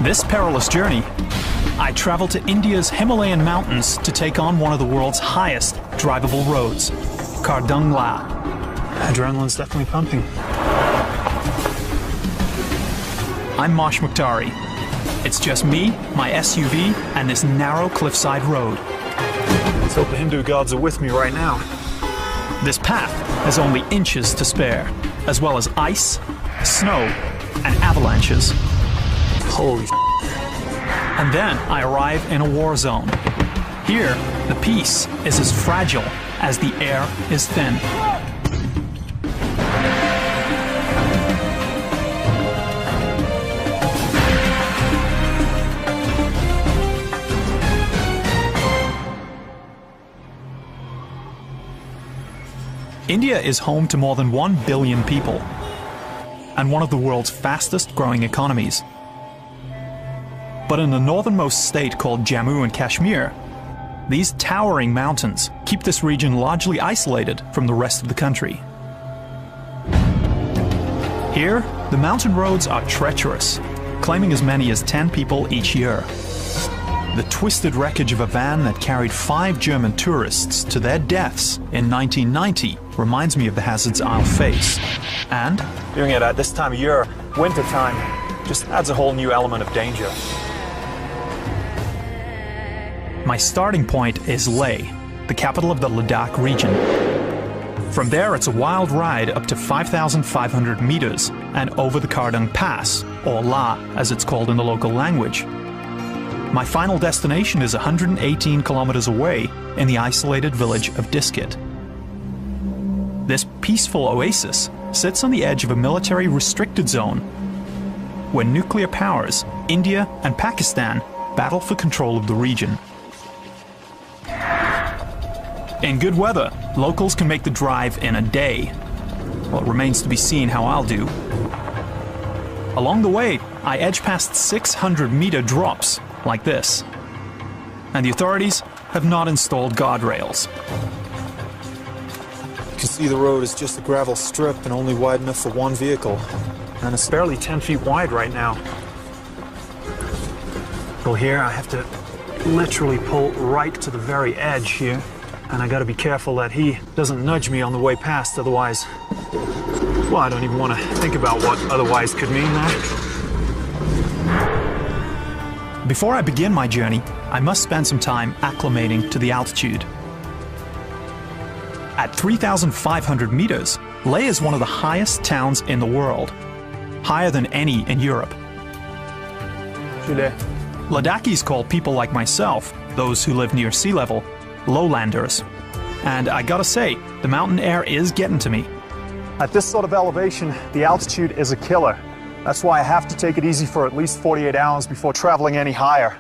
This perilous journey, I travel to India's Himalayan mountains to take on one of the world's highest drivable roads, Kardung La. Adrenaline's definitely pumping. I'm Mosh Mukhtari. It's just me, my SUV, and this narrow cliffside road. Let's hope the Hindu gods are with me right now. This path has only inches to spare, as well as ice, snow, and avalanches. Holy f***. And then I arrive in a war zone. Here, the peace is as fragile as the air is thin. India is home to more than 1 billion people and one of the world's fastest growing economies. But in the northernmost state called Jammu and Kashmir, these towering mountains keep this region largely isolated from the rest of the country. Here, the mountain roads are treacherous, claiming as many as 10 people each year. The twisted wreckage of a van that carried 5 German tourists to their deaths in 1990 reminds me of the hazards I'll face. And doing it at this time of year, winter time, just adds a whole new element of danger. my starting point is Leh, the capital of the Ladakh region. From there, it's a wild ride up to 5,500 meters and over the Kardung Pass, or La as it's called in the local language. My final destination is 118 kilometers away in the isolated village of Diskit. This peaceful oasis sits on the edge of a military restricted zone where nuclear powers, India and Pakistan, battle for control of the region. In good weather, locals can make the drive in a day. Well, it remains to be seen how I'll do. Along the way, I edge past 600-meter drops like this. And the authorities have not installed guardrails. You can see the road is just a gravel strip and only wide enough for one vehicle. And it's barely 10 feet wide right now. Well, here I have to literally pull right to the very edge here. And I gotta be careful that he doesn't nudge me on the way past, otherwise, well, I don't even want to think about what otherwise could mean there. Before I begin my journey, I must spend some time acclimating to the altitude. At 3,500 meters, Leh is one of the highest towns in the world, higher than any in Europe. Ladakhis call people like myself, those who live near sea level, lowlanders. And I gotta say, the mountain air is getting to me. At this sort of elevation, the altitude is a killer. That's why I have to take it easy for at least 48 hours before traveling any higher.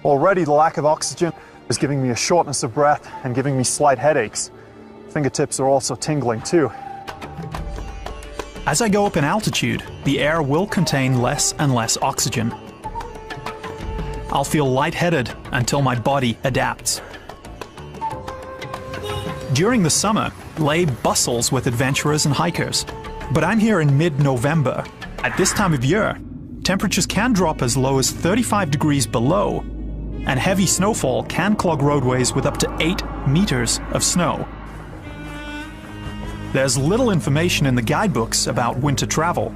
Already, the lack of oxygen is giving me a shortness of breath and giving me slight headaches. Fingertips are also tingling too. As I go up in altitude, the air will contain less and less oxygen. I'll feel lightheaded until my body adapts. During the summer, Leh bustles with adventurers and hikers. But I'm here in mid-November. At this time of year, temperatures can drop as low as 35 degrees below, and heavy snowfall can clog roadways with up to 8 meters of snow. There's little information in the guidebooks about winter travel,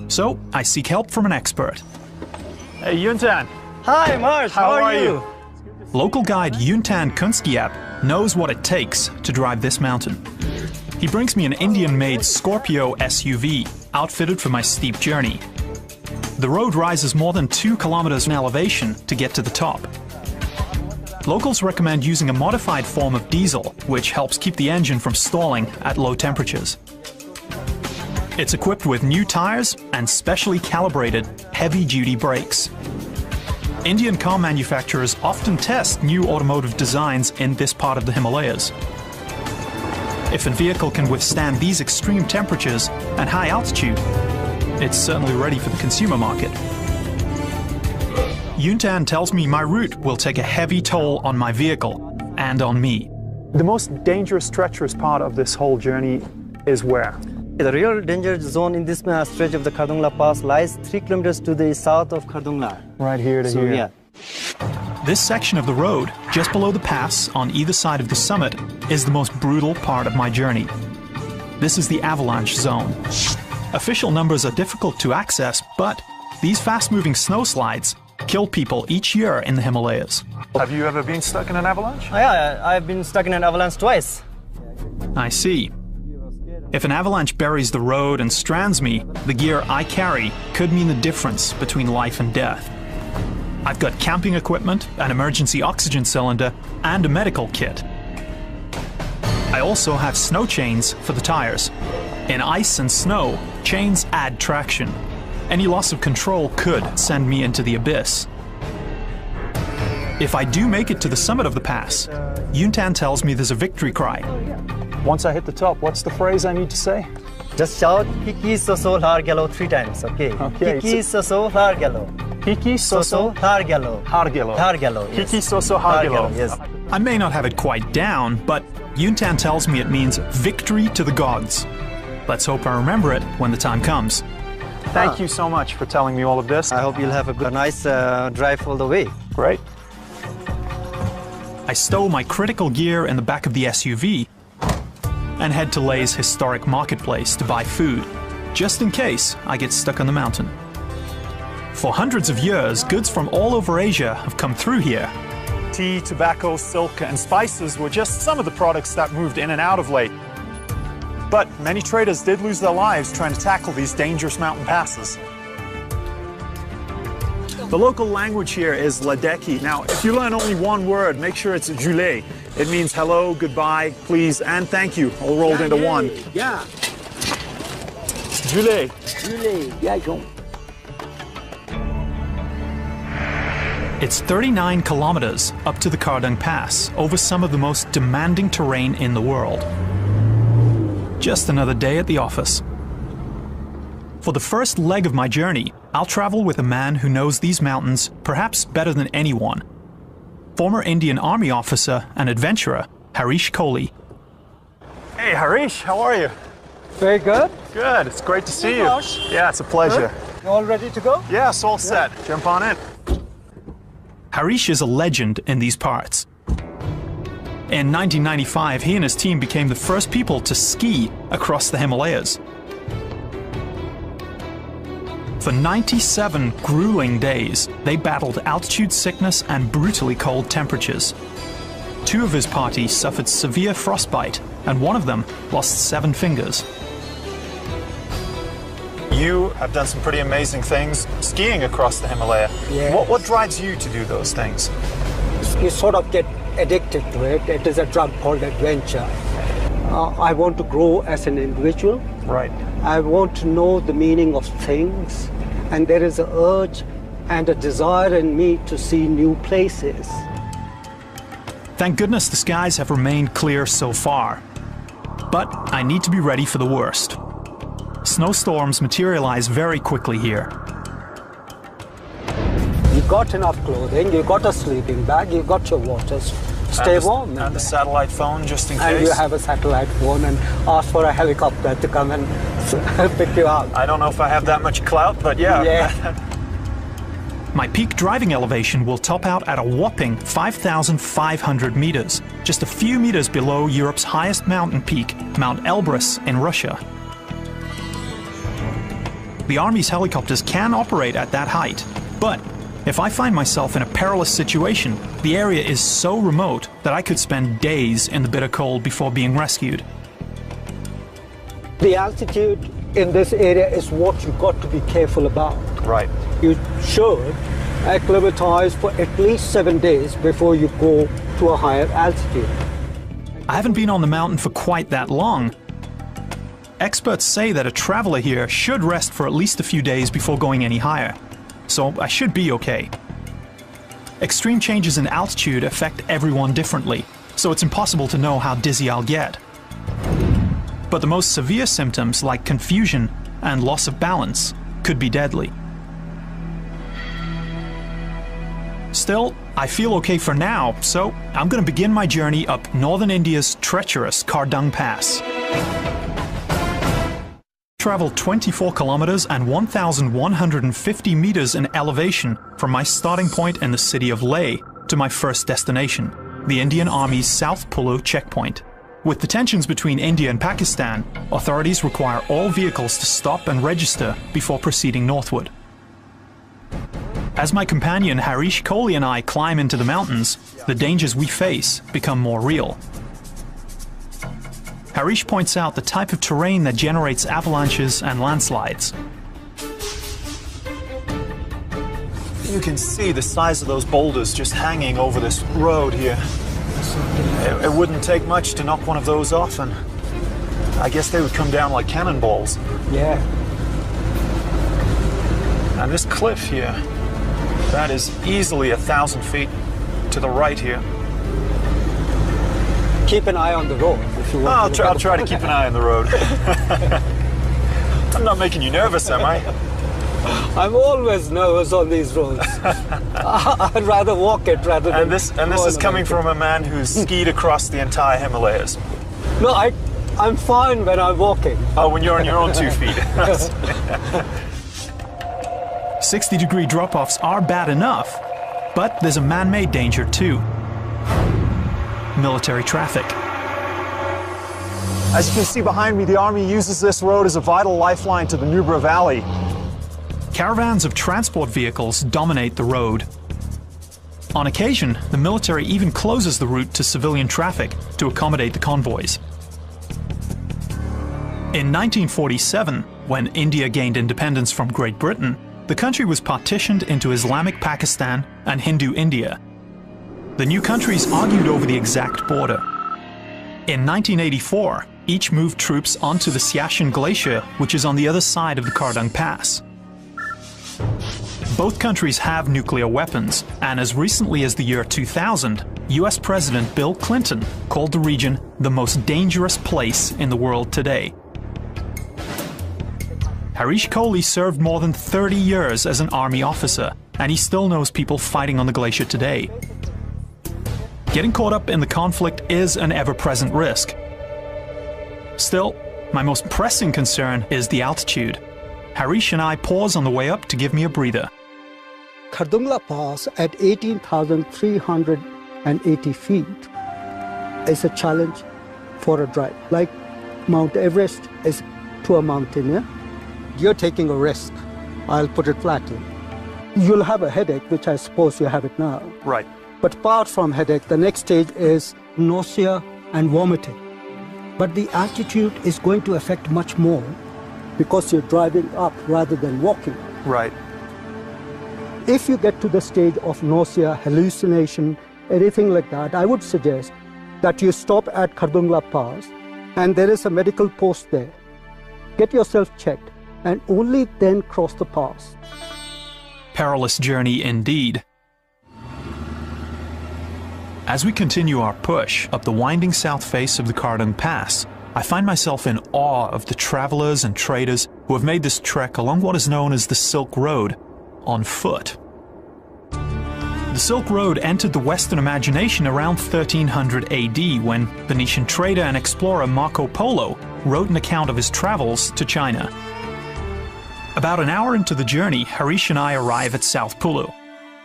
so I seek help from an expert. Hey, Yuntan. Hi, Marsh. How are you? Local guide Yuntan Kunskiap knows what it takes to drive this mountain. He brings me an Indian-made Scorpio SUV, outfitted for my steep journey. The road rises more than 2 kilometers in elevation to get to the top. Locals recommend using a modified form of diesel, which helps keep the engine from stalling at low temperatures. It's equipped with new tires and specially calibrated heavy-duty brakes. Indian car manufacturers often test new automotive designs in this part of the Himalayas. If a vehicle can withstand these extreme temperatures and high altitude, it's certainly ready for the consumer market. Yuntan tells me my route will take a heavy toll on my vehicle and on me. The most dangerous, treacherous part of this whole journey is where? The real danger zone in this stretch of the Khardungla Pass lies 3 kilometers to the south of Khardungla. Right here to here. Yeah. This section of the road, just below the pass on either side of the summit, is the most brutal part of my journey. This is the avalanche zone. Official numbers are difficult to access, but these fast-moving snowslides kill people each year in the Himalayas. Have you ever been stuck in an avalanche? Yeah, I've been stuck in an avalanche twice. I see. If an avalanche buries the road and strands me, the gear I carry could mean the difference between life and death. I've got camping equipment, an emergency oxygen cylinder, and a medical kit. I also have snow chains for the tires. In ice and snow, chains add traction. Any loss of control could send me into the abyss. If I do make it to the summit of the pass, Yuntan tells me there's a victory cry. Once I hit the top, what's the phrase I need to say? Just shout Hiki Soso Hargalo 3 times, okay? Okay. Hiki Soso Hargalo. Hiki Soso Hargalo. Hargalo. Hargalo. Yes. Hiki Soso Hargalo. Yes. I may not have it quite down, but Yuntan tells me it means victory to the gods. Let's hope I remember it when the time comes. Thank you so much for telling me all of this. I hope you'll have a nice drive all the way. Great. I stow my critical gear in the back of the SUV and head to Leh's historic marketplace to buy food, just in case I get stuck on the mountain. For hundreds of years, goods from all over Asia have come through here. Tea, tobacco, silk, and spices were just some of the products that moved in and out of Leh. But many traders did lose their lives trying to tackle these dangerous mountain passes. The local language here is Ladakhi. Now, if you learn only one word, make sure it's Jule. It means hello, goodbye, please, and thank you, all rolled into one. Yeah. Jule. It's 39 kilometers up to the Khardung Pass, over some of the most demanding terrain in the world. Just another day at the office. For the first leg of my journey, I'll travel with a man who knows these mountains perhaps better than anyone. Former Indian Army officer and adventurer, Harish Kohli. Hey, Harish, how are you? Very good. Good, it's great to see you. Josh. Yeah, it's a pleasure. You all ready to go? Yeah, it's all set. Jump on in. Harish is a legend in these parts. In 1995, he and his team became the first people to ski across the Himalayas. For 97 grueling days, they battled altitude sickness and brutally cold temperatures. 2 of his party suffered severe frostbite, and one of them lost 7 fingers. You have done some pretty amazing things skiing across the Himalaya. Yes. What drives you to do those things? You sort of get addicted to it. It is a drug called adventure. I want to grow as an individual. Right. I want to know the meaning of things, and there is an urge and a desire in me to see new places. Thank goodness the skies have remained clear so far. But I need to be ready for the worst. Snowstorms materialize very quickly here. You got enough clothing, you got a sleeping bag, you got your water. Stay warm. And the satellite phone, just in case. And you have a satellite phone, and ask for a helicopter to come and pick you up. I don't know if I have that much clout, but yeah. Yeah. My peak driving elevation will top out at a whopping 5,500 meters, just a few meters below Europe's highest mountain peak, Mount Elbrus in Russia. The Army's helicopters can operate at that height, but if I find myself in a perilous situation, the area is so remote that I could spend days in the bitter cold before being rescued. The altitude in this area is what you got to be careful about. Right. You should acclimatize for at least 7 days before you go to a higher altitude. I haven't been on the mountain for quite that long. Experts say that a traveler here should rest for at least a few days before going any higher, so I should be okay. Extreme changes in altitude affect everyone differently, so it's impossible to know how dizzy I'll get. But the most severe symptoms, like confusion and loss of balance, could be deadly. Still, I feel okay for now, so I'm going to begin my journey up northern India's treacherous Khardung Pass. Traveled 24 kilometers and 1,150 meters in elevation from my starting point in the city of Leh to my first destination, the Indian Army's South Pulu checkpoint. With the tensions between India and Pakistan, authorities require all vehicles to stop and register before proceeding northward. As my companion Harish Kohli and I climb into the mountains, the dangers we face become more real. Harish points out the type of terrain that generates avalanches and landslides. You can see the size of those boulders just hanging over this road here. It wouldn't take much to knock one of those off, and I guess they would come down like cannonballs. Yeah. And this cliff here, that is easily 1,000 feet to the right here. Keep an eye on the road if you want. I'll try to keep an eye on the road. I'm not making you nervous, am I? I'm always nervous on these roads. I'd rather walk it rather than... And this is coming from a man who's skied across the entire Himalayas. No, I'm fine when I'm walking. Oh, when you're on your own 2 feet. 60-degree drop-offs are bad enough, but there's a man-made danger too. Military traffic. As you can see behind me, the Army uses this road as a vital lifeline to the Nubra Valley. Caravans of transport vehicles dominate the road. On occasion, the military even closes the route to civilian traffic to accommodate the convoys. In 1947, when India gained independence from Great Britain, the country was partitioned into Islamic Pakistan and Hindu India. The new countries argued over the exact border. In 1984, each moved troops onto the Siachen Glacier, which is on the other side of the Kardung Pass. Both countries have nuclear weapons, and as recently as the year 2000, US President Bill Clinton called the region the most dangerous place in the world today. Harish Kohli served more than 30 years as an army officer, and he still knows people fighting on the glacier today. Getting caught up in the conflict is an ever-present risk. Still, my most pressing concern is the altitude. Harish and I pause on the way up to give me a breather. Khardungla Pass at 18,380 feet is a challenge for a drive. Like Mount Everest is to a mountaineer, you're taking a risk. I'll put it flatly. You'll have a headache, which I suppose you have it now. Right. But apart from headache, the next stage is nausea and vomiting. But the altitude is going to affect much more because you're driving up rather than walking. Right. If you get to the stage of nausea, hallucination, anything like that, I would suggest that you stop at Khardungla Pass, and there is a medical post there. Get yourself checked, and only then cross the pass. Perilous journey indeed. As we continue our push up the winding south face of the Kardung Pass, I find myself in awe of the travelers and traders who have made this trek along what is known as the Silk Road, on foot. The Silk Road entered the Western imagination around 1300 AD when Venetian trader and explorer Marco Polo wrote an account of his travels to China. About an hour into the journey, Harish and I arrive at South Pulu,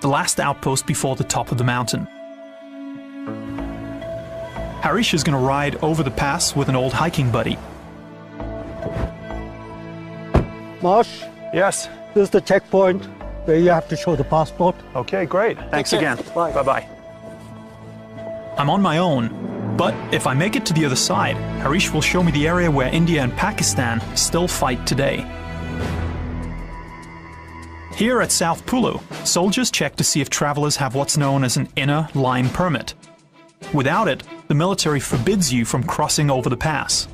the last outpost before the top of the mountain. Harish is going to ride over the pass with an old hiking buddy. Marsh, Yes. this is the checkpoint where you have to show the passport. Okay, great. Thanks Okay. again. Bye. Bye-bye. I'm on my own, but if I make it to the other side, Harish will show me the area where India and Pakistan still fight today. Here at South Pulu, soldiers check to see if travelers have what's known as an inner line permit. Without it, the military forbids you from crossing over the pass.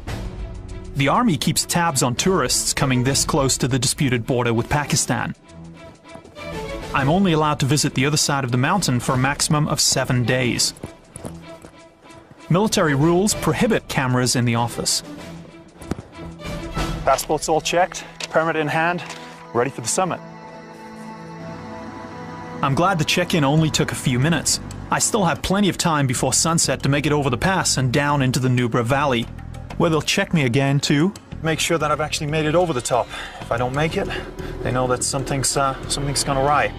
The army keeps tabs on tourists coming this close to the disputed border with Pakistan. I'm only allowed to visit the other side of the mountain for a maximum of 7 days. Military rules prohibit cameras in the office. Passport's all checked, permit in hand, ready for the summit. I'm glad the check-in only took a few minutes. I still have plenty of time before sunset to make it over the pass and down into the Nubra Valley, where they'll check me again too, make sure that I've actually made it over the top. If I don't make it, they know that something's gone awry.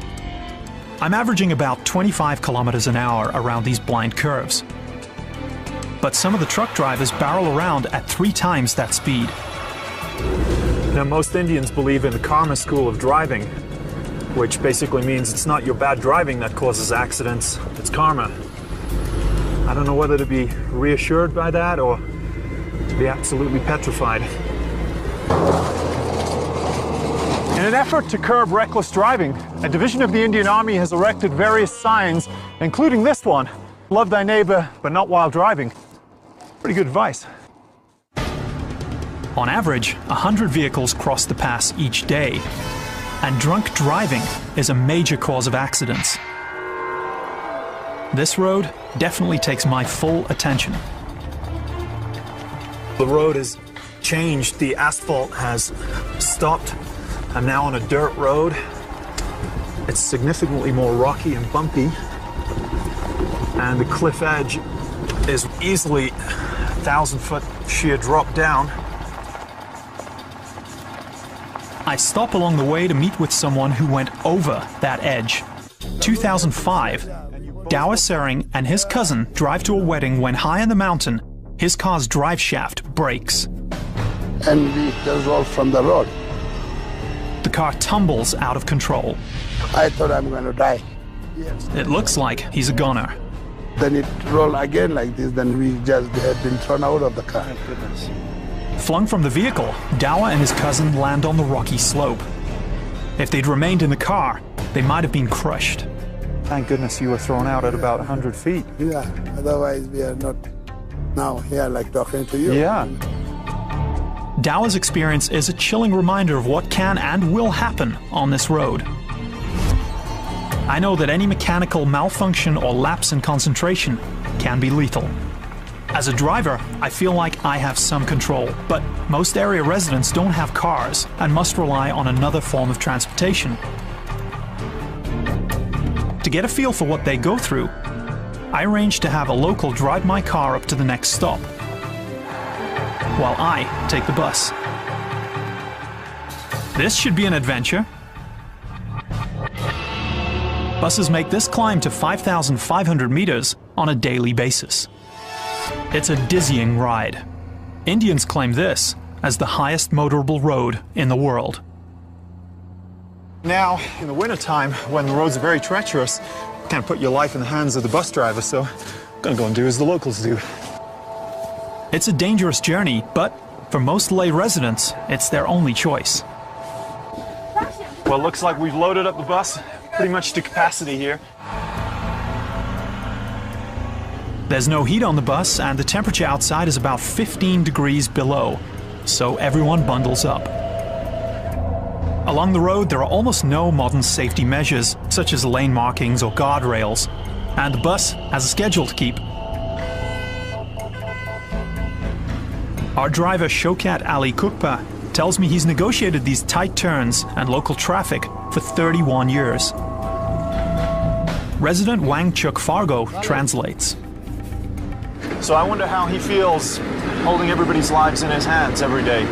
I'm averaging about 25 kilometers an hour around these blind curves. But some of the truck drivers barrel around at 3 times that speed. Now, most Indians believe in the karma school of driving, which basically means it's not your bad driving that causes accidents, it's karma. I don't know whether to be reassured by that or to be absolutely petrified. In an effort to curb reckless driving, a division of the Indian Army has erected various signs, including this one, "Love thy neighbor, but not while driving." Pretty good advice. On average, 100 vehicles cross the pass each day, and drunk driving is a major cause of accidents. This road definitely takes my full attention. The road has changed, the asphalt has stopped. I'm now on a dirt road. It's significantly more rocky and bumpy, and the cliff edge is easily 1,000-foot sheer drop down. I stop along the way to meet with someone who went over that edge. 2005, Dawa Sering and his cousin drive to a wedding when high on the mountain, his car's drive shaft breaks. And we just rolled from the road. The car tumbles out of control. I thought I'm going to die. It looks like he's a goner. Then it rolled again like this, then we just had been thrown out of the car. Flung from the vehicle, Dawa and his cousin land on the rocky slope. If they'd remained in the car, they might have been crushed. Thank goodness you were thrown out at about 100 feet. Yeah, otherwise we are not now here like talking to you. Yeah. Dawa's experience is a chilling reminder of what can and will happen on this road. I know that any mechanical malfunction or lapse in concentration can be lethal. As a driver, I feel like I have some control, but most area residents don't have cars and must rely on another form of transportation. To get a feel for what they go through, I arrange to have a local drive my car up to the next stop, while I take the bus. This should be an adventure. Buses make this climb to 5,500 meters on a daily basis. It's a dizzying ride. Indians claim this as the highest motorable road in the world. Now, in the wintertime, when the roads are very treacherous, you can't put your life in the hands of the bus driver, so I'm gonna go and do as the locals do. It's a dangerous journey, but for most lay residents, it's their only choice. Well, it looks like we've loaded up the bus pretty much to capacity here. There's no heat on the bus, and the temperature outside is about 15 degrees below, so everyone bundles up. Along the road, there are almost no modern safety measures, such as lane markings or guardrails, and the bus has a schedule to keep. Our driver Shokat Ali Kukpa tells me he's negotiated these tight turns and local traffic for 31 years. Resident Wang Chuk Fargo translates. So I wonder how he feels holding everybody's lives in his hands every day.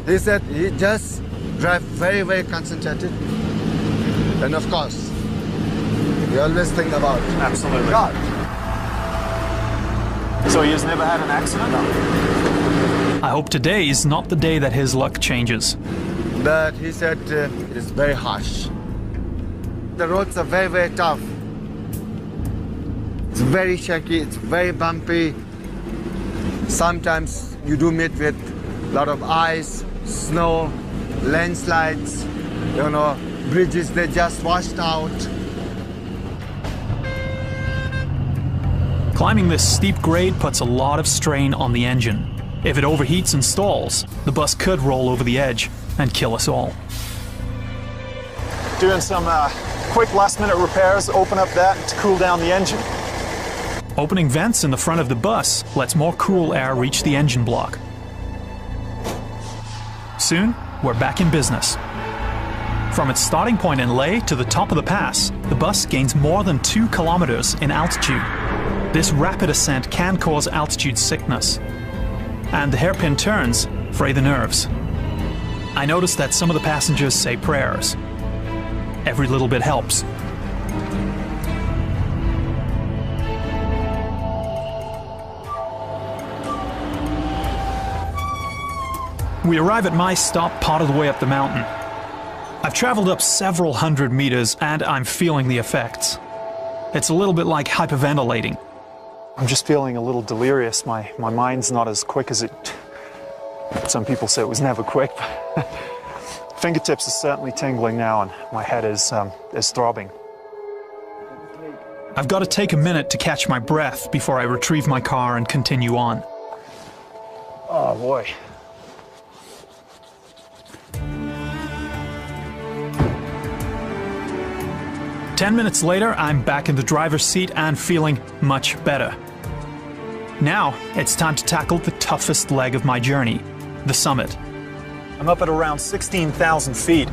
He said he just drive very, very concentrated. And of course, we always think about Absolutely. God. So he has never had an accident? I hope today is not the day that his luck changes. But he said it is very harsh. The roads are very, very tough. It's very shaky, it's very bumpy. Sometimes you do meet with a lot of ice, snow, landslides, you know, bridges they just washed out. Climbing this steep grade puts a lot of strain on the engine. If it overheats and stalls, the bus could roll over the edge and kill us all. Doing some quick last-minute repairs, open up that to cool down the engine. Opening vents in the front of the bus lets more cool air reach the engine block. Soon, we're back in business. From its starting point in Leh to the top of the pass, the bus gains more than 2 kilometers in altitude. This rapid ascent can cause altitude sickness, and the hairpin turns fray the nerves. I noticed that some of the passengers say prayers. Every little bit helps. We arrive at my stop part of the way up the mountain. I've traveled up several hundred meters and I'm feeling the effects. It's a little bit like hyperventilating. I'm just feeling a little delirious. My mind's not as quick as it... Some people say it was never quick. Fingertips are certainly tingling now and my head is throbbing. I've got to take a minute to catch my breath before I retrieve my car and continue on. Oh boy. Ten minutes later, I'm back in the driver's seat and feeling much better. Now, it's time to tackle the toughest leg of my journey, the summit. I'm up at around 16,000 feet.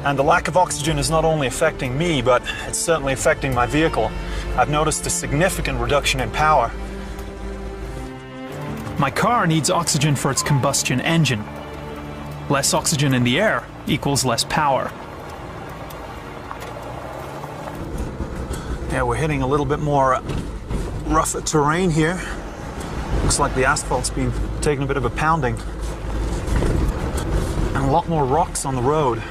And the lack of oxygen is not only affecting me, but it's certainly affecting my vehicle. I've noticed a significant reduction in power. My car needs oxygen for its combustion engine. Less oxygen in the air equals less power. Yeah, we're hitting a little bit more rougher terrain here. Looks like the asphalt's been taking a bit of a pounding. And a lot more rocks on the road.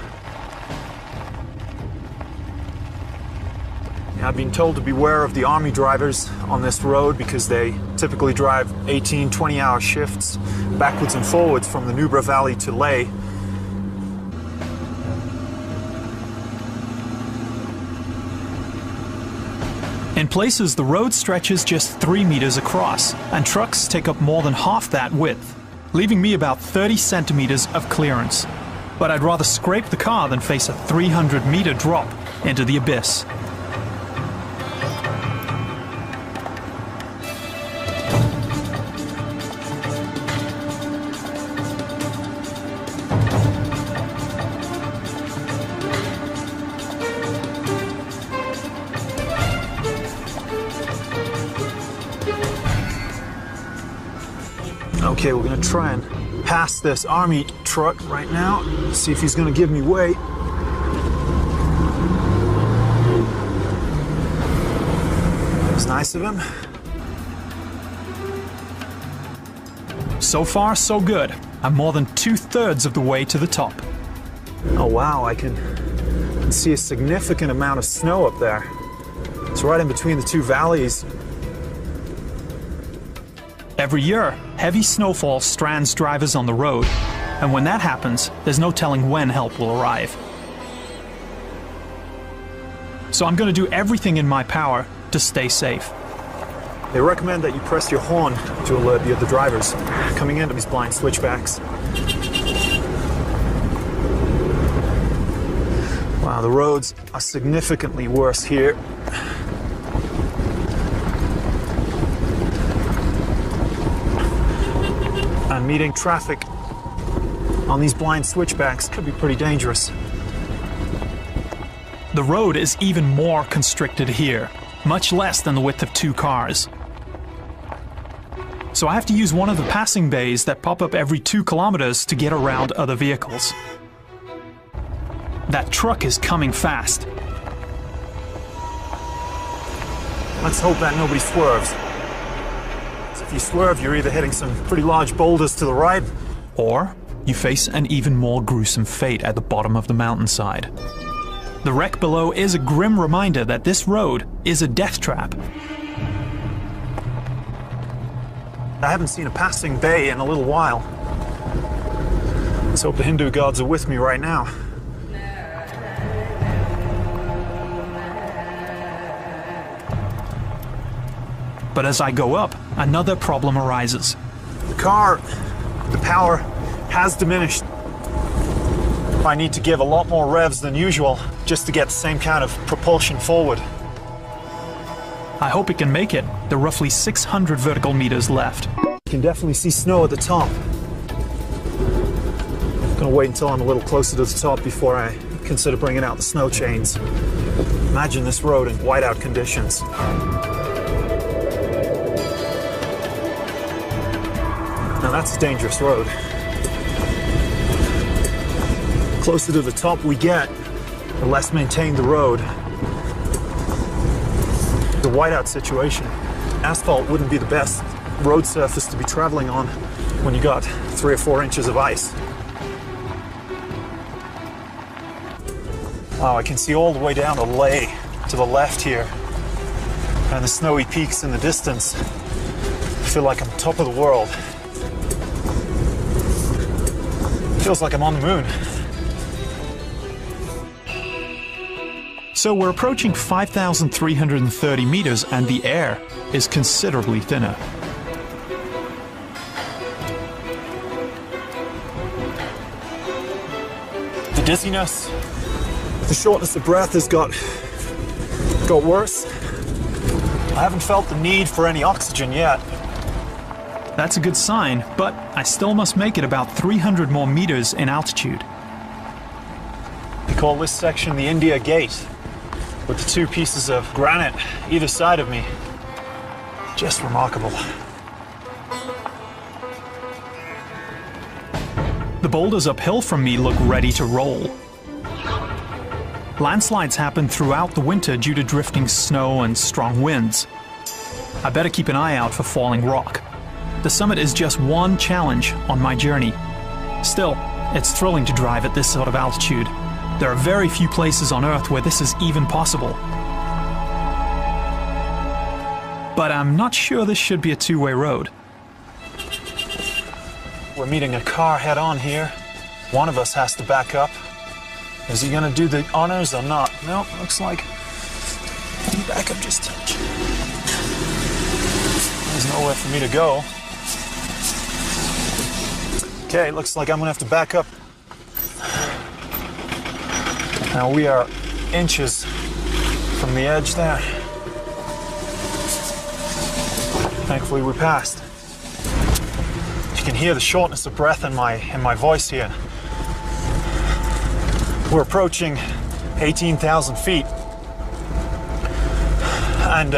Yeah, I've been told to beware of the army drivers on this road because they typically drive 18, 20-hour shifts backwards and forwards from the Nubra Valley to Leh. In places, the road stretches just 3 meters across, and trucks take up more than half that width, leaving me about 30 centimeters of clearance. But I'd rather scrape the car than face a 300-meter drop into the abyss. Okay, we're gonna try and pass this army truck right now. See if he's gonna give me way. That was nice of him. So far, so good. I'm more than 2/3 of the way to the top. Oh wow, I can see a significant amount of snow up there. It's right in between the two valleys. Every year, heavy snowfall strands drivers on the road, and when that happens, there's no telling when help will arrive. So I'm going to do everything in my power to stay safe. They recommend that you press your horn to alert the other drivers coming into these blind switchbacks. Wow, the roads are significantly worse here. And meeting traffic on these blind switchbacks could be pretty dangerous. The road is even more constricted here, much less than the width of 2 cars. So I have to use one of the passing bays that pop up every 2 kilometers to get around other vehicles. That truck is coming fast. Let's hope that nobody swerves. If you swerve, you're either hitting some pretty large boulders to the right, or you face an even more gruesome fate at the bottom of the mountainside. The wreck below is a grim reminder that this road is a death trap. I haven't seen a passing bay in a little while. Let's hope the Hindu gods are with me right now. But as I go up, another problem arises. The power has diminished. I need to give a lot more revs than usual just to get the same kind of propulsion forward. I hope it can make it. There are roughly 600 vertical meters left. You can definitely see snow at the top. Gonna wait until I'm a little closer to the top before I consider bringing out the snow chains. Imagine this road in whiteout conditions. Now that's a dangerous road. Closer to the top we get, the less maintained the road. The whiteout situation. Asphalt wouldn't be the best road surface to be traveling on when you got 3 or 4 inches of ice. Oh, I can see all the way down the Lay to the left here, and the snowy peaks in the distance. I feel like I'm top of the world. Feels like I'm on the moon. So we're approaching 5,330 meters and the air is considerably thinner. The dizziness, the shortness of breath has got worse. I haven't felt the need for any oxygen yet. That's a good sign, but I still must make it about 300 more meters in altitude. They call this section the India Gate, with the 2 pieces of granite either side of me. Just remarkable. The boulders uphill from me look ready to roll. Landslides happen throughout the winter due to drifting snow and strong winds. I better keep an eye out for falling rock. The summit is just one challenge on my journey. Still, it's thrilling to drive at this sort of altitude. There are very few places on Earth where this is even possible. But I'm not sure this should be a two-way road. We're meeting a car head-on here. One of us has to back up. Is he gonna do the honors or not? No, looks like he back up just a touch. There's nowhere for me to go. Okay, looks like I'm gonna have to back up. Now we are inches from the edge there. Thankfully we passed. You can hear the shortness of breath in my voice here. We're approaching 18,000 feet. And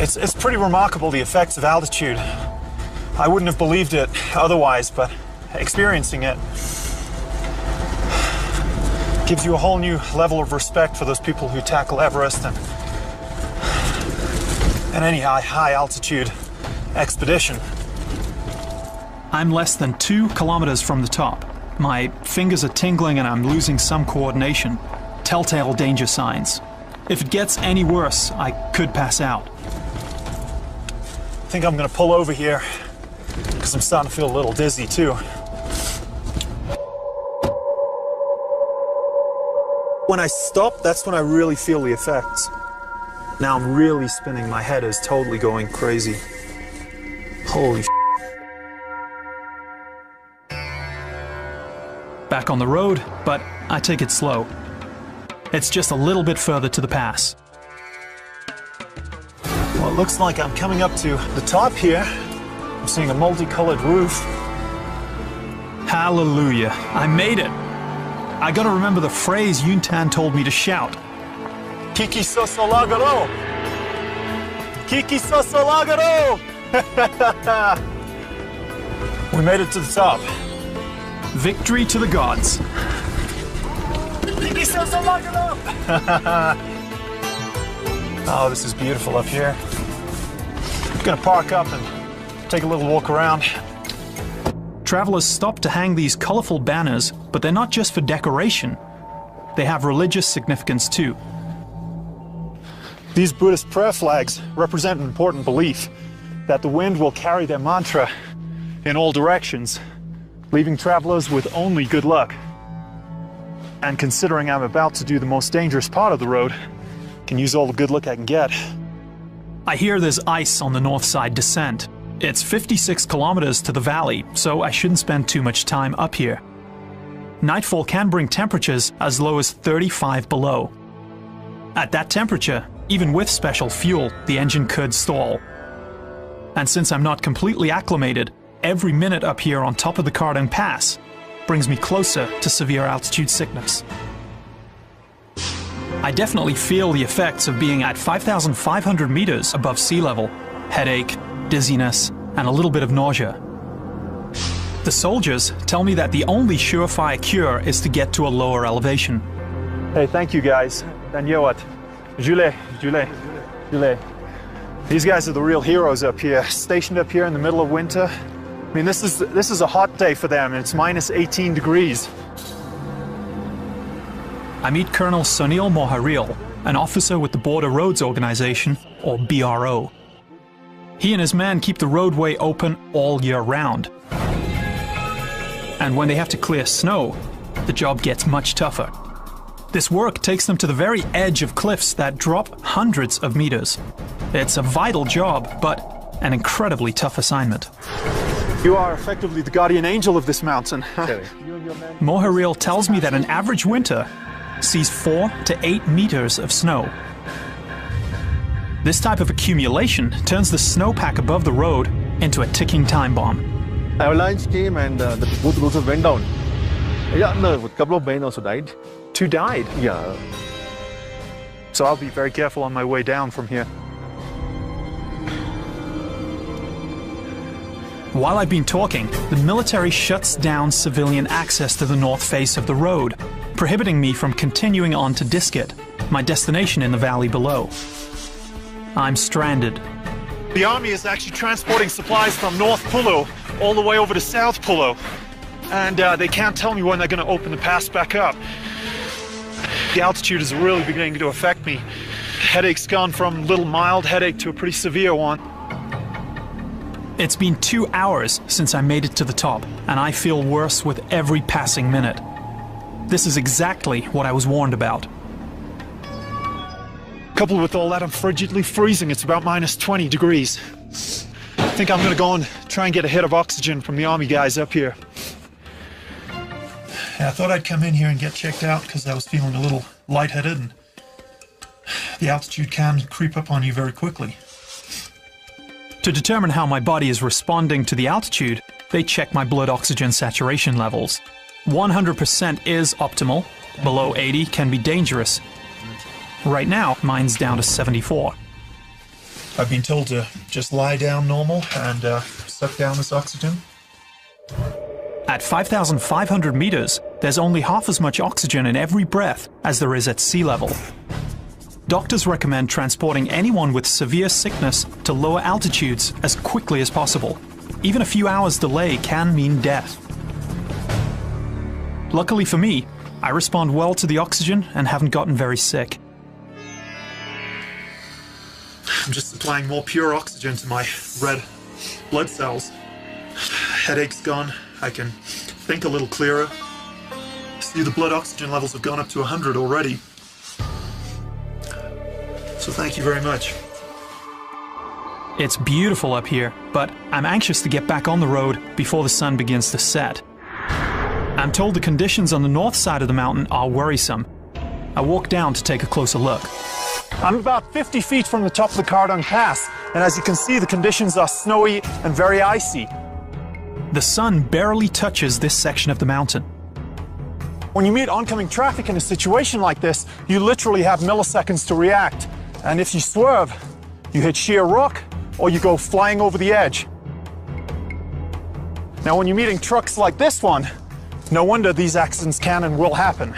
it's pretty remarkable, the effects of altitude. I wouldn't have believed it otherwise, but experiencing it gives you a whole new level of respect for those people who tackle Everest and any high altitude expedition. I'm less than 2 kilometers from the top. My fingers are tingling and I'm losing some coordination. Telltale danger signs. If it gets any worse, I could pass out. I think I'm gonna pull over here because I'm starting to feel a little dizzy too. When I stop, that's when I really feel the effects. Now I'm really spinning. My head is totally going crazy. Holy shit. Back on the road, but I take it slow. It's just a little bit further to the pass. Well, it looks like I'm coming up to the top here. I'm seeing a multicolored roof. Hallelujah, I made it. I gotta remember the phrase Yuntan told me to shout. Kiki sosolagaro! Kiki sosolagaro! We made it to the top. Victory to the gods. Kiki sosolagaro! Oh, this is beautiful up here. I'm gonna park up and take a little walk around. Travelers stop to hang these colorful banners, but they're not just for decoration. They have religious significance too. These Buddhist prayer flags represent an important belief that the wind will carry their mantra in all directions, leaving travelers with only good luck. And considering I'm about to do the most dangerous part of the road, I can use all the good luck I can get. I hear there's ice on the north side descent. It's 56 kilometers to the valley, so I shouldn't spend too much time up here. Nightfall can bring temperatures as low as 35 below. At that temperature, even with special fuel, the engine could stall. And since I'm not completely acclimated, every minute up here on top of the Cardin Pass brings me closer to severe altitude sickness. I definitely feel the effects of being at 5,500 meters above sea level. Headache, dizziness, and a little bit of nausea. The soldiers tell me that the only surefire cure is to get to a lower elevation. Hey, thank you guys. Danyewat. Jule. These guys are the real heroes up here, stationed up here in the middle of winter. I mean, this is a hot day for them, and it's minus 18 degrees. I meet Colonel Sunil Mohareel, an officer with the Border Roads Organization, or BRO. He and his men keep the roadway open all year round. And when they have to clear snow, the job gets much tougher. This work takes them to the very edge of cliffs that drop hundreds of meters. It's a vital job, but an incredibly tough assignment. You are effectively the guardian angel of this mountain. Mohareel tells me that an average winter sees 4 to 8 meters of snow. This type of accumulation turns the snowpack above the road into a ticking time bomb. Avalanche came and both roads went down. Yeah, no, a couple of men also died. 2 died? Yeah. So I'll be very careful on my way down from here. While I've been talking, the military shuts down civilian access to the north face of the road, prohibiting me from continuing on to Diskit, my destination in the valley below. I'm stranded. The army is actually transporting supplies from North Pulu all the way over to South Pulu. And they can't tell me when they're going to open the pass back up. The altitude is really beginning to affect me. Headache's gone from a little mild headache to a pretty severe one. It's been 2 hours since I made it to the top, and I feel worse with every passing minute. This is exactly what I was warned about. Coupled with all that, I'm frigidly freezing. It's about minus 20 degrees. I think I'm going to go and try and get a hit of oxygen from the army guys up here. Yeah, I thought I'd come in here and get checked out because I was feeling a little lightheaded, and the altitude can creep up on you very quickly. To determine how my body is responding to the altitude, they check my blood oxygen saturation levels. 100% is optimal. Below 80 can be dangerous. Right now, mine's down to 74. I've been told to just lie down normal and suck down this oxygen. At 5,500 meters, there's only half as much oxygen in every breath as there is at sea level. Doctors recommend transporting anyone with severe sickness to lower altitudes as quickly as possible. Even a few hours delay can mean death. Luckily for me, I respond well to the oxygen and haven't gotten very sick. I'm just supplying more pure oxygen to my red blood cells. Headache's gone. I can think a little clearer. See, the blood oxygen levels have gone up to 100 already. So thank you very much. It's beautiful up here, but I'm anxious to get back on the road before the sun begins to set. I'm told the conditions on the north side of the mountain are worrisome. I walk down to take a closer look. I'm about 50 feet from the top of the Kardung Pass, and as you can see, the conditions are snowy and very icy. The sun barely touches this section of the mountain. When you meet oncoming traffic in a situation like this, you literally have milliseconds to react. And if you swerve, you hit sheer rock or you go flying over the edge. Now, when you're meeting trucks like this one, no wonder these accidents can and will happen.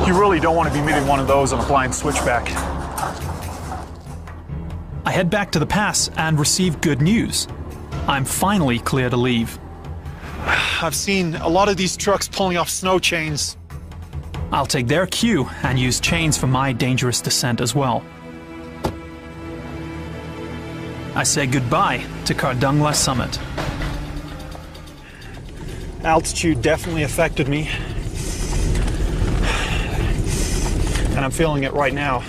You really don't want to be meeting one of those on a blind switchback. I head back to the pass and receive good news. I'm finally clear to leave. I've seen a lot of these trucks pulling off snow chains. I'll take their cue and use chains for my dangerous descent as well. I say goodbye to Kardungla summit. Altitude definitely affected me. And I'm feeling it right now.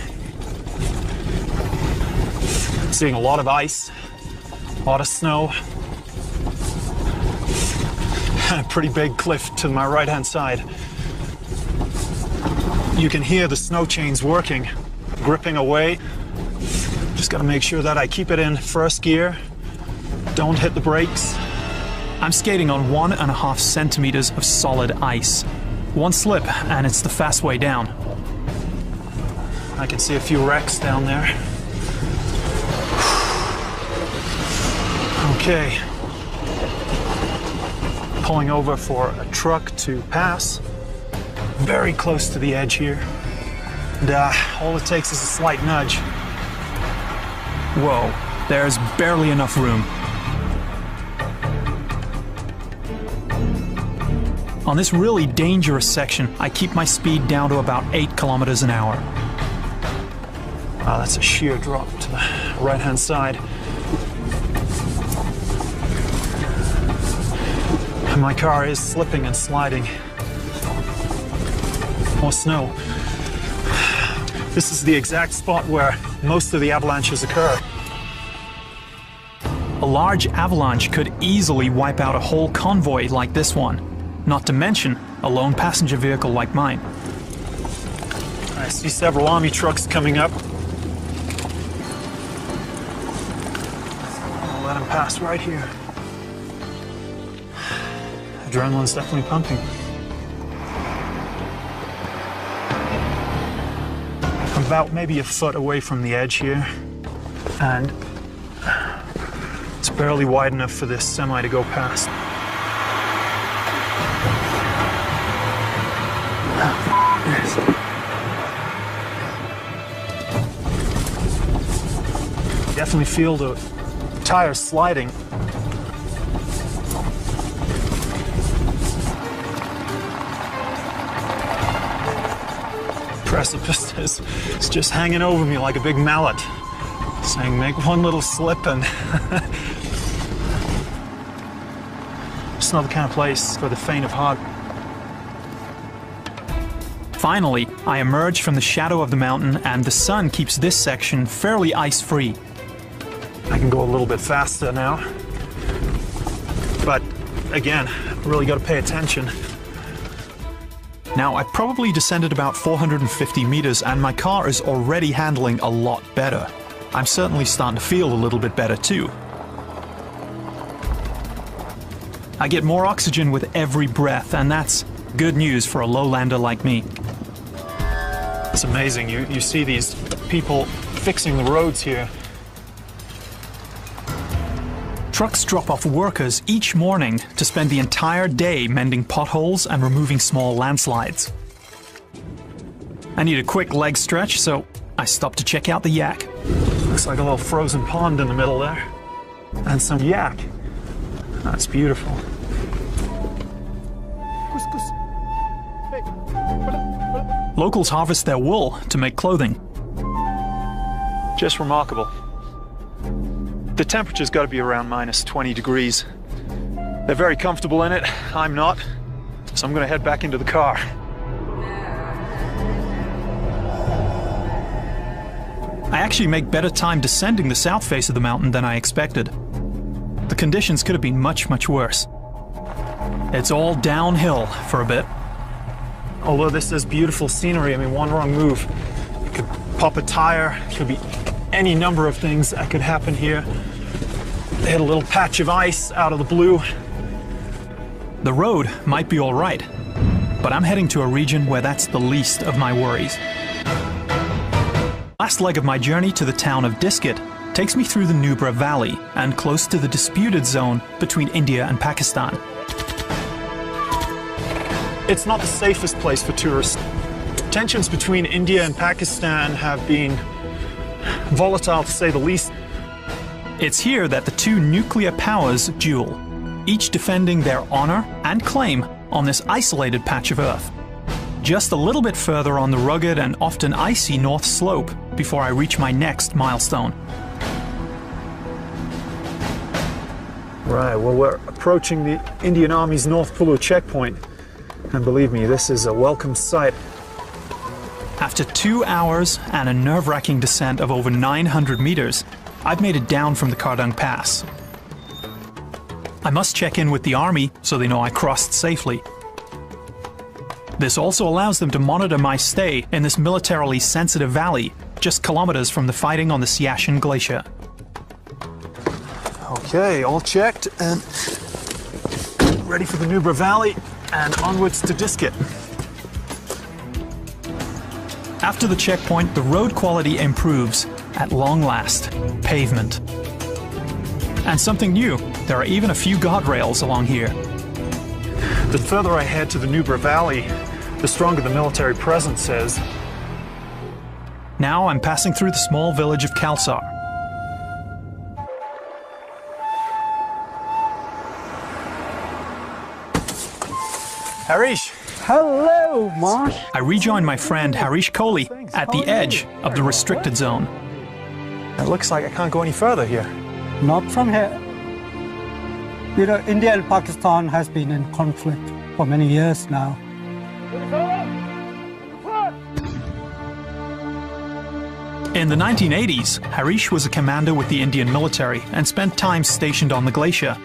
Seeing a lot of ice, a lot of snow, and a pretty big cliff to my right-hand side. You can hear the snow chains working, gripping away. Just gotta make sure that I keep it in first gear Don't hit the brakes. I'm skating on 1.5 centimeters of solid ice. One slip and it's the fast way down. I can see a few wrecks down there. Okay. Pulling over for a truck to pass. Very close to the edge here. And all it takes is a slight nudge. Whoa, there's barely enough room. On this really dangerous section, I keep my speed down to about 8 kilometers an hour. Wow, that's a sheer drop to the right-hand side. My car is slipping and sliding. More snow. This is the exact spot where most of the avalanches occur. A large avalanche could easily wipe out a whole convoy like this one, not to mention a lone passenger vehicle like mine. I see several army trucks coming up. I'll let them pass right here. Adrenaline's definitely pumping. I'm about maybe a foot away from the edge here, and it's barely wide enough for this semi to go past. Definitely feel the tires sliding. Precipice is just hanging over me like a big mallet, saying make one little slip and it's not the kind of place for the faint of heart. Finally, I emerge from the shadow of the mountain and the sun keeps this section fairly ice-free. I can go a little bit faster now, but again, really got to pay attention. Now, I probably descended about 450 meters and my car is already handling a lot better. I'm certainly starting to feel a little bit better too. I get more oxygen with every breath, and that's good news for a lowlander like me. It's amazing, you see these people fixing the roads here. Trucks drop off workers each morning to spend the entire day mending potholes and removing small landslides. I need a quick leg stretch, so I stop to check out the yak. Looks like a little frozen pond in the middle there. And some yak. That's beautiful. Locals harvest their wool to make clothing. Just remarkable. The temperature's got to be around minus 20 degrees. They're very comfortable in it. I'm not. So I'm going to head back into the car. I actually make better time descending the south face of the mountain than I expected. The conditions could have been much, much worse. It's all downhill for a bit. Although this is beautiful scenery, I mean, one wrong move, you could pop a tire, could be any number of things that could happen here. They hit a little patch of ice out of the blue. The road might be all right, but I'm heading to a region where that's the least of my worries. Last leg of my journey to the town of Diskit takes me through the Nubra Valley and close to the disputed zone between India and Pakistan. It's not the safest place for tourists. Tensions between India and Pakistan have been volatile, to say the least. It's here that the two nuclear powers duel, each defending their honor and claim on this isolated patch of Earth. Just a little bit further on the rugged and often icy north slope before I reach my next milestone. Right, well, we're approaching the Indian Army's North Pulu checkpoint. And believe me, this is a welcome sight. After 2 hours and a nerve-wracking descent of over 900 meters, I've made it down from the Kardung Pass. I must check in with the army so they know I crossed safely. This also allows them to monitor my stay in this militarily sensitive valley, just kilometers from the fighting on the Siachen Glacier. Okay, all checked and ready for the Nubra Valley and onwards to Diskit. After the checkpoint, the road quality improves. At long last, pavement. And something new, there are even a few guardrails along here. The further I head to the Nubra Valley, the stronger the military presence is. Now I'm passing through the small village of Kalsar. Harish! Hello, Marsh. I rejoin my friend Harish Kohli at the edge of the restricted zone. It looks like I can't go any further here. Not from here. You know, India and Pakistan has been in conflict for many years now. In the 1980s, Harish was a commander with the Indian military and spent time stationed on the glacier.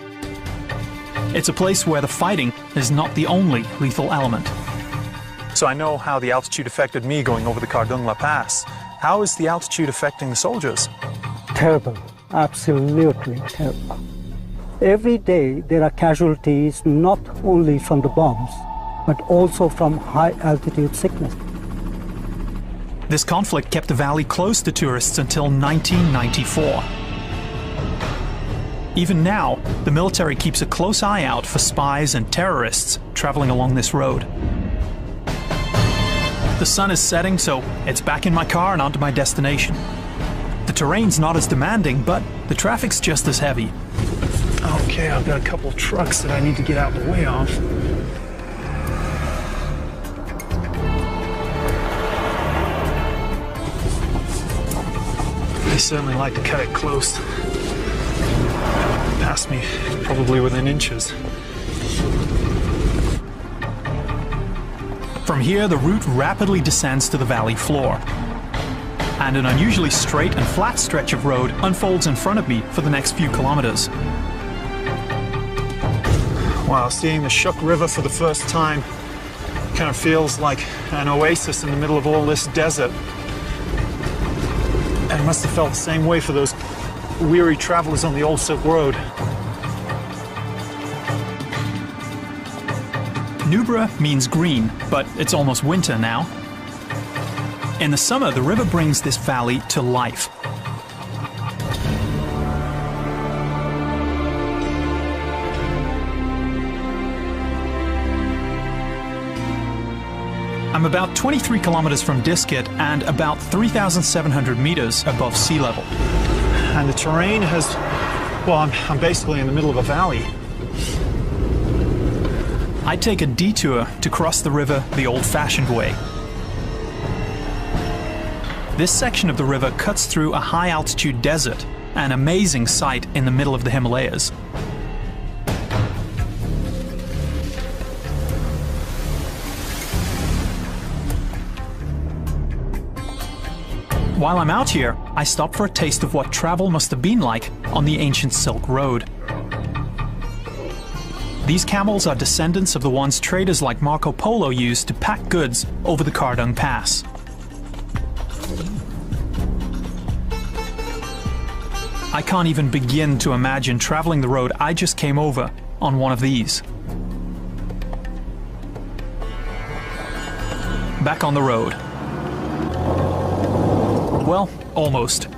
It's a place where the fighting is not the only lethal element. So I know how the altitude affected me going over the Kardungla Pass. How is the altitude affecting the soldiers? Terrible, absolutely terrible. Every day there are casualties not only from the bombs, but also from high altitude sickness. This conflict kept the valley closed to tourists until 1994. Even now, the military keeps a close eye out for spies and terrorists traveling along this road. The sun is setting, so it's back in my car and onto my destination. The terrain's not as demanding, but the traffic's just as heavy. Okay, I've got a couple trucks that I need to get out the way of. They certainly like to cut it close. Past me, probably within inches. From here, the route rapidly descends to the valley floor. And an unusually straight and flat stretch of road unfolds in front of me for the next few kilometers. Wow, seeing the Shuk River for the first time kind of feels like an oasis in the middle of all this desert. And it must have felt the same way for those weary travelers on the old Silk Road. Nubra means green, but it's almost winter now. In the summer, the river brings this valley to life. I'm about 23 kilometers from Diskit and about 3,700 meters above sea level. And the terrain has, well, I'm basically in the middle of a valley. I take a detour to cross the river the old-fashioned way. This section of the river cuts through a high-altitude desert, an amazing sight in the middle of the Himalayas. While I'm out here, I stop for a taste of what travel must have been like on the ancient Silk Road. These camels are descendants of the ones traders like Marco Polo used to pack goods over the Kardung Pass. I can't even begin to imagine traveling the road I just came over on one of these. Back on the road. Well, almost.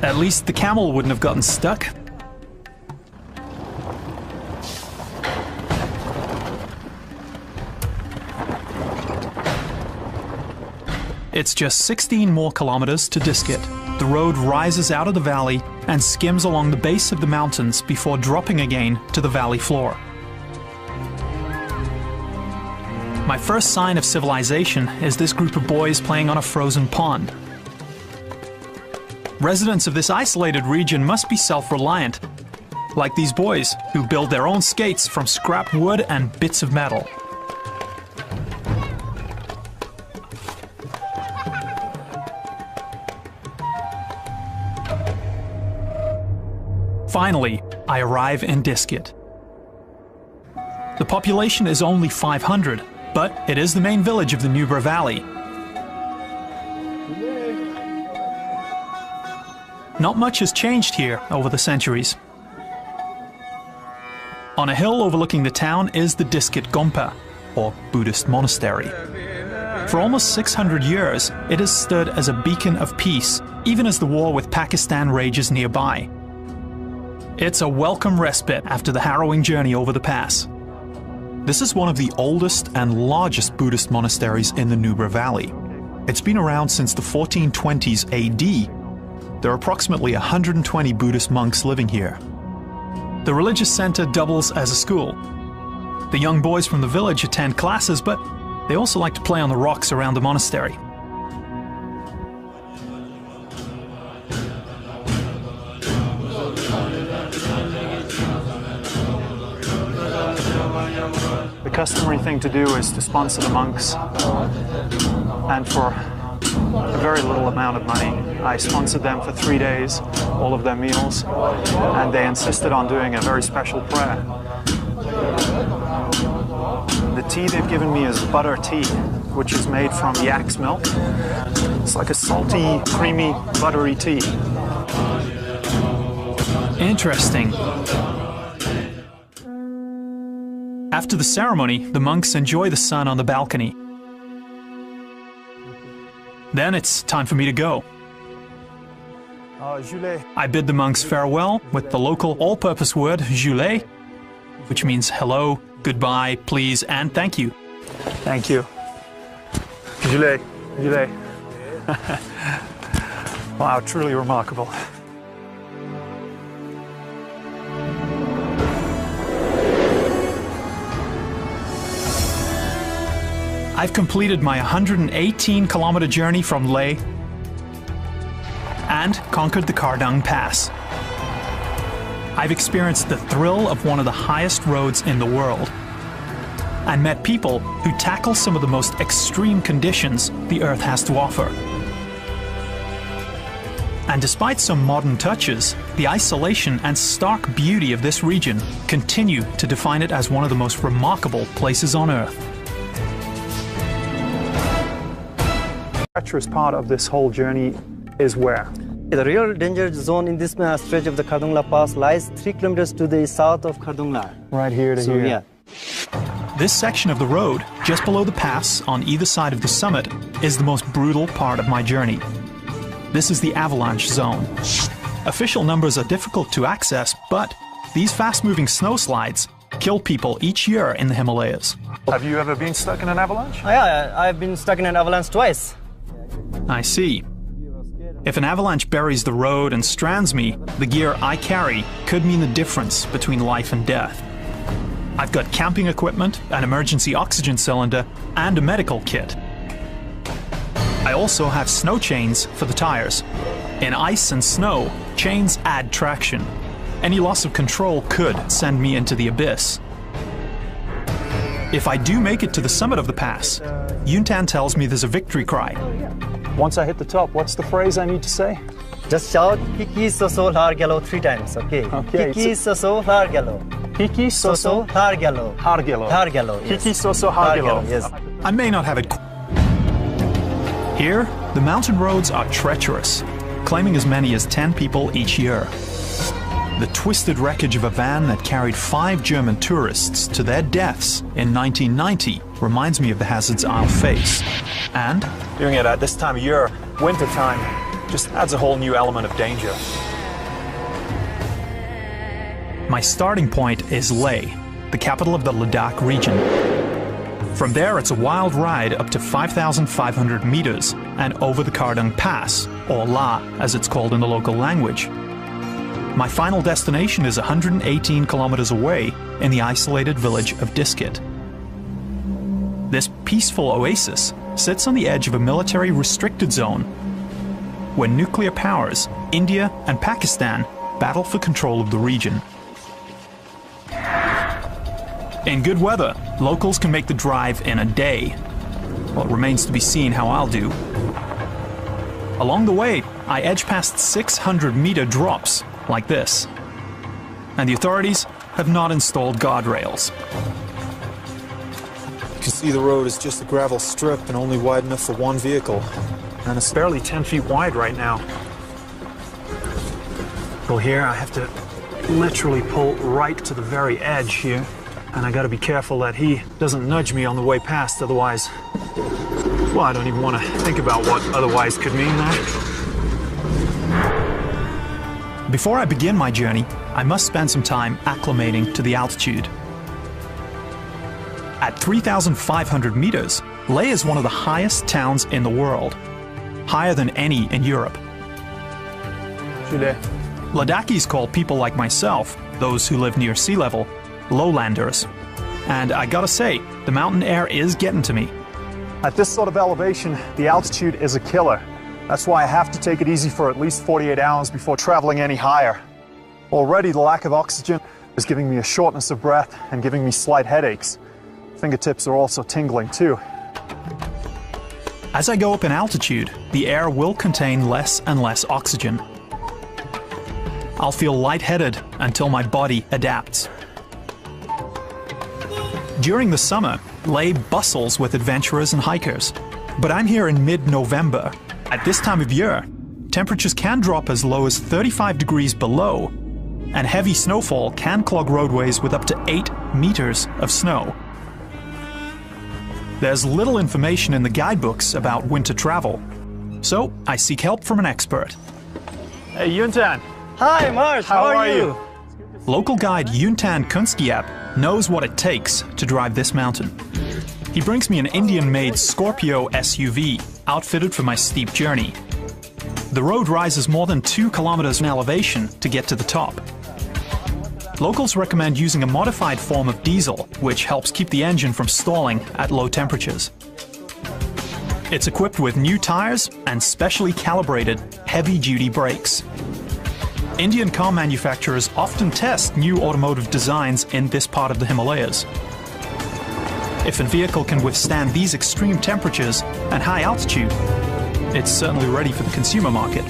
At least the camel wouldn't have gotten stuck. It's just 16 more kilometers to Diskit. The road rises out of the valley and skims along the base of the mountains before dropping again to the valley floor. My first sign of civilization is this group of boys playing on a frozen pond. Residents of this isolated region must be self-reliant, like these boys who build their own skates from scrap wood and bits of metal. Finally, I arrive in Diskit. The population is only 500, but it is the main village of the Nubra Valley. Not much has changed here over the centuries. On a hill overlooking the town is the Diskit Gompa, or Buddhist monastery. For almost 600 years, it has stood as a beacon of peace, even as the war with Pakistan rages nearby. It's a welcome respite after the harrowing journey over the pass. This is one of the oldest and largest Buddhist monasteries in the Nubra Valley. It's been around since the 1420s AD. There are approximately 120 Buddhist monks living here. The religious center doubles as a school. The young boys from the village attend classes, but they also like to play on the rocks around the monastery. The customary thing to do is to sponsor the monks, and for a very little amount of money. I sponsored them for 3 days, all of their meals, and they insisted on doing a very special prayer. The tea they've given me is butter tea, which is made from yak's milk. It's like a salty, creamy, buttery tea. Interesting. After the ceremony, the monks enjoy the sun on the balcony. Then it's time for me to go. I bid the monks farewell with the local all-purpose word "julet," which means hello, goodbye, please, and thank you. Thank you. Julet, julet. Wow, truly remarkable. I've completed my 118-kilometer journey from Leh and conquered the Kardung Pass. I've experienced the thrill of one of the highest roads in the world and met people who tackle some of the most extreme conditions the Earth has to offer. And despite some modern touches, the isolation and stark beauty of this region continue to define it as one of the most remarkable places on Earth. The treacherous part of this whole journey is where? The real danger zone in this stretch of the Khardungla Pass lies 3 kilometers to the south of Khardungla. Right here to here. Yeah. This section of the road, just below the pass on either side of the summit, is the most brutal part of my journey. This is the avalanche zone. Official numbers are difficult to access, but these fast-moving snowslides kill people each year in the Himalayas. Have you ever been stuck in an avalanche? Yeah, I've been stuck in an avalanche twice. I see. If an avalanche buries the road and strands me, the gear I carry could mean the difference between life and death. I've got camping equipment, an emergency oxygen cylinder, and a medical kit. I also have snow chains for the tires. In ice and snow, chains add traction. Any loss of control could send me into the abyss. If I do make it to the summit of the pass, Yuntan tells me there's a victory cry. Once I hit the top, what's the phrase I need to say? Just shout Hiki Soso Hargalo 3 times, okay? Okay. Hiki Soso Hargalo. Hiki Soso Hargalo. Hargalo. Hargalo, yes. Hiki Soso Hargalo. Yes. I may not have it. Here, the mountain roads are treacherous, claiming as many as 10 people each year. The twisted wreckage of a van that carried 5 German tourists to their deaths in 1990 reminds me of the hazards I'll face. And Doing it at this time of year, winter time, just adds a whole new element of danger. my starting point is Leh, the capital of the Ladakh region. From there, it's a wild ride up to 5,500 meters and over the Kardung Pass, or La as it's called in the local language. My final destination is 118 kilometers away in the isolated village of Diskit. This peaceful oasis sits on the edge of a military restricted zone where nuclear powers, India and Pakistan, battle for control of the region. In good weather, locals can make the drive in a day. Well, it remains to be seen how I'll do. Along the way, I edge past 600-meter drops like this. And the authorities have not installed guardrails. You can see the road is just a gravel strip and only wide enough for one vehicle. And it's barely 10 feet wide right now. Well, here I have to literally pull right to the very edge here, and I gotta be careful that he doesn't nudge me on the way past, otherwise, well, I don't even want to think about what otherwise could mean there. Before I begin my journey, I must spend some time acclimating to the altitude. At 3,500 meters, Leh is one of the highest towns in the world, higher than any in Europe. Ladakhis call people like myself, those who live near sea level, lowlanders. And I gotta say, the mountain air is getting to me. At this sort of elevation, the altitude is a killer. That's why I have to take it easy for at least 48 hours before traveling any higher. Already, the lack of oxygen is giving me a shortness of breath and giving me slight headaches. Fingertips are also tingling too. As I go up in altitude, the air will contain less and less oxygen. I'll feel lightheaded until my body adapts. During the summer, Leh bustles with adventurers and hikers. But I'm here in mid-November. At this time of year, temperatures can drop as low as 35 degrees below, and heavy snowfall can clog roadways with up to 8 meters of snow. There's little information in the guidebooks about winter travel, so I seek help from an expert. Hey, Yuntan. Hi, Marsh. How are you? Local guide Yuntan Kunskiap knows what it takes to drive this mountain. He brings me an Indian-made Scorpio SUV, outfitted for my steep journey. The road rises more than 2 kilometers in elevation to get to the top. Locals recommend using a modified form of diesel, which helps keep the engine from stalling at low temperatures. It's equipped with new tires and specially calibrated heavy-duty brakes. Indian car manufacturers often test new automotive designs in this part of the Himalayas. If a vehicle can withstand these extreme temperatures and high altitude, it's certainly ready for the consumer market.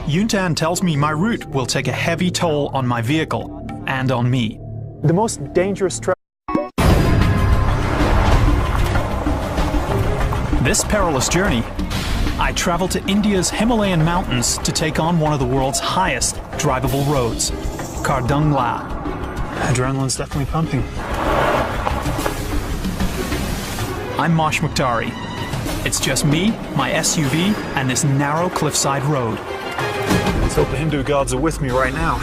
Yuntan tells me my route will take a heavy toll on my vehicle and on me. The most dangerous travel. This perilous journey, I travel to India's Himalayan mountains to take on one of the world's highest drivable roads, Khardung La. Adrenaline's definitely pumping. I'm Mosh Mukhtari. It's just me, my SUV, and this narrow cliffside road. Let's hope the Hindu gods are with me right now.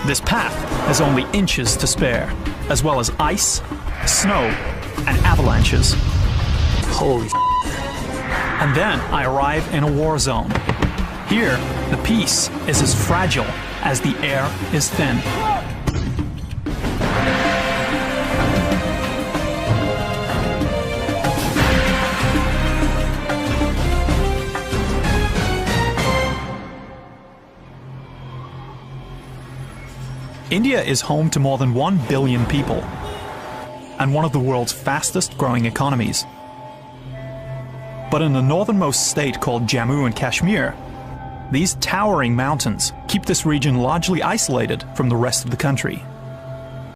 This path has only inches to spare, as well as ice, snow, and avalanches. Holy. And then I arrive in a war zone. Here, the peace is as fragile as the air is thin. India is home to more than 1 billion people and one of the world's fastest growing economies. But in the northernmost state called Jammu and Kashmir, these towering mountains keep this region largely isolated from the rest of the country.